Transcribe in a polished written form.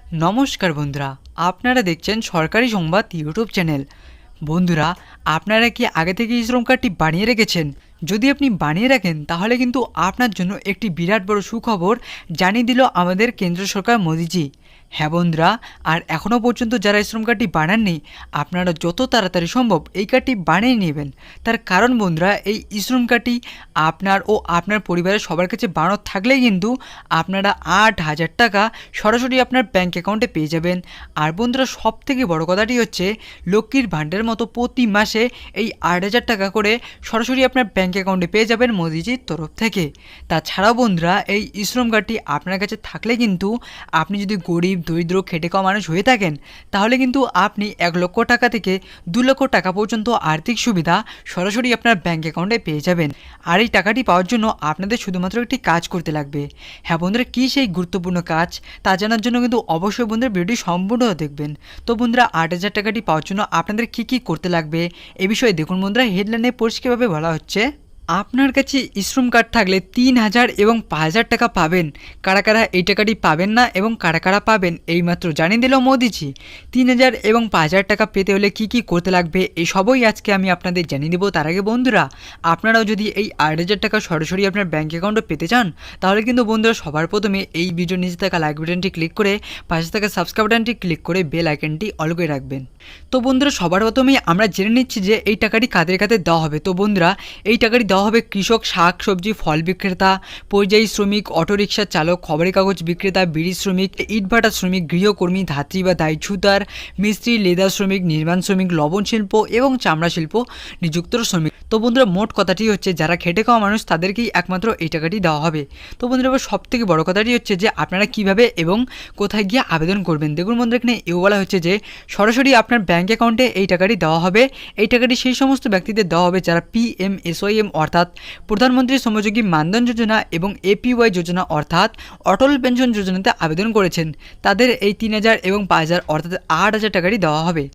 নমস্কার বন্ধুরা, আপনারা দেখছেন সরকারি সংবাদ ইউটিউব চ্যানেল। বন্ধুরা, আপনারা কি আগে থেকে এই শ্রম কার্ডটি বানিয়ে রেখেছেন? যদি আপনি বানিয়ে রাখেন তাহলে কিন্তু আপনার জন্য একটি বিরাট বড় সুখবর জানিয়ে দিল আমাদের কেন্দ্র সরকার মোদিজি। হ্যাঁ বন্ধুরা, আর এখনও পর্যন্ত যারা এই শ্রম কার্ডটি বানাননি, আপনারা যত তাড়াতাড়ি সম্ভব এই কার্ডটি বানিয়ে নেবেন। তার কারণ বন্ধুরা, এই শ্রম কার্ডটি আপনার ও আপনার পরিবারের সবার কাছে বানানো থাকলেই কিন্তু আপনারা ৮,০০০ টাকা সরাসরি আপনার ব্যাঙ্ক অ্যাকাউন্টে পেয়ে যাবেন। আর বন্ধুরা, সবথেকে বড় কথাটি হচ্ছে লক্ষ্মীর ভাণ্ডারের মতো প্রতি মাসে এই ৮,০০০ টাকা করে সরাসরি আপনার ব্যাঙ্ক অ্যাকাউন্টে পেয়ে যাবেন মোদিজির তরফ থেকে। তাছাড়াও বন্ধুরা, এই শ্রম কার্ডটি আপনার কাছে থাকলে কিন্তু আপনি যদি গরিব দরিদ্র খেটে খাওয়া মানুষ হয়ে থাকেন, তাহলে কিন্তু আপনি ১,০০,০০০ টাকা থেকে ২,০০,০০০ টাকা পর্যন্ত আর্থিক সুবিধা সরাসরি আপনার ব্যাঙ্ক অ্যাকাউন্টে পেয়ে যাবেন। আর এই টাকাটি পাওয়ার জন্য আপনাদের শুধুমাত্র একটি কাজ করতে লাগবে। হ্যাঁ বন্ধুরা, কী সেই গুরুত্বপূর্ণ কাজ তা জানার জন্য কিন্তু অবশ্যই বন্ধুরা ভিডিওটি সম্পূর্ণ দেখবেন। তো বন্ধুরা, ৮,০০০ টাকাটি পাওয়ার জন্য আপনাদের কী কী করতে লাগবে এ বিষয়ে দেখুন বন্ধুরা। হেডলাইনে পরিষ্কারভাবে বলা হচ্ছে, আপনার কাছে শ্রম কার্ড থাকলে ৩,০০০ এবং ৫,০০০ টাকা পাবেন। কারা কারা এই টাকাটি পাবেন না এবং কারা কারা পাবেন এইমাত্র জানিয়ে দিল মোদিজি। ৩,০০০ এবং ৫,০০০ টাকা পেতে হলে কি কি করতে লাগবে এই সবই আজকে আমি আপনাদের জানিয়ে দেবো। তার আগে বন্ধুরা, আপনারাও যদি এই ৮,০০০ টাকা সরাসরি আপনার ব্যাঙ্ক অ্যাকাউন্টে পেতে চান, তাহলে কিন্তু বন্ধুরা সবার প্রথমে এই ভিডিওর নিচে থাকা লাইক বাটনটি ক্লিক করে পাশে থাকা সাবস্ক্রাইব বাটনটি ক্লিক করে বেল আইকনটি অল করে রাখবেন। তো বন্ধুরা, সবার প্রথমেই আমরা জেনে নিচ্ছি যে এই টাকাটি কাদের কাদের দেওয়া হবে। তো বন্ধুরা, এই টাকাটি দেওয়া হবে কৃষক, শাক সবজি, ফল বিক্রেতা, পরিযায়ী শ্রমিক, অটোরিকশা চালক, খবরের কাগজ বিক্রেতা, বিড়ি শ্রমিক, ইটভাটা শ্রমিক, গৃহকর্মী, ধাত্রী বা দায়ী ছুতার, মিস্ত্রি, লেদার শ্রমিক, নির্মাণ শ্রমিক, লবণ শিল্প এবং চামড়া শিল্প নিযুক্ত শ্রমিক। তো বন্ধুরা, মোট কথাটি হচ্ছে যারা খেটে খাওয়া মানুষ তাদেরকেই একমাত্র এই টাকাটি দেওয়া হবে। তো বন্ধুরা, এবার সব থেকে বড় কথাটি হচ্ছে যে আপনারা কিভাবে এবং কোথায় গিয়ে আবেদন করবেন। দেখুন বন্ধুরা, এখানে এও বলা হচ্ছে যে সরাসরি আপনার ব্যাঙ্ক অ্যাকাউন্টে এই টাকাটি দেওয়া হবে। এই টাকাটি সেই সমস্ত ব্যক্তিদের দেওয়া হবে যারা PMSYM অর্থাৎ প্রধানমন্ত্রী শ্রমযোগী মানধন যোজনা এবং APY যোজনা অর্থাৎ অটল পেনশন যোজনাতে আবেদন করেছেন। তাদের এই ৩,০০০ এবং ৫,০০০ অর্থাৎ ৮,০০০ টাকাটি দেওয়া হবে।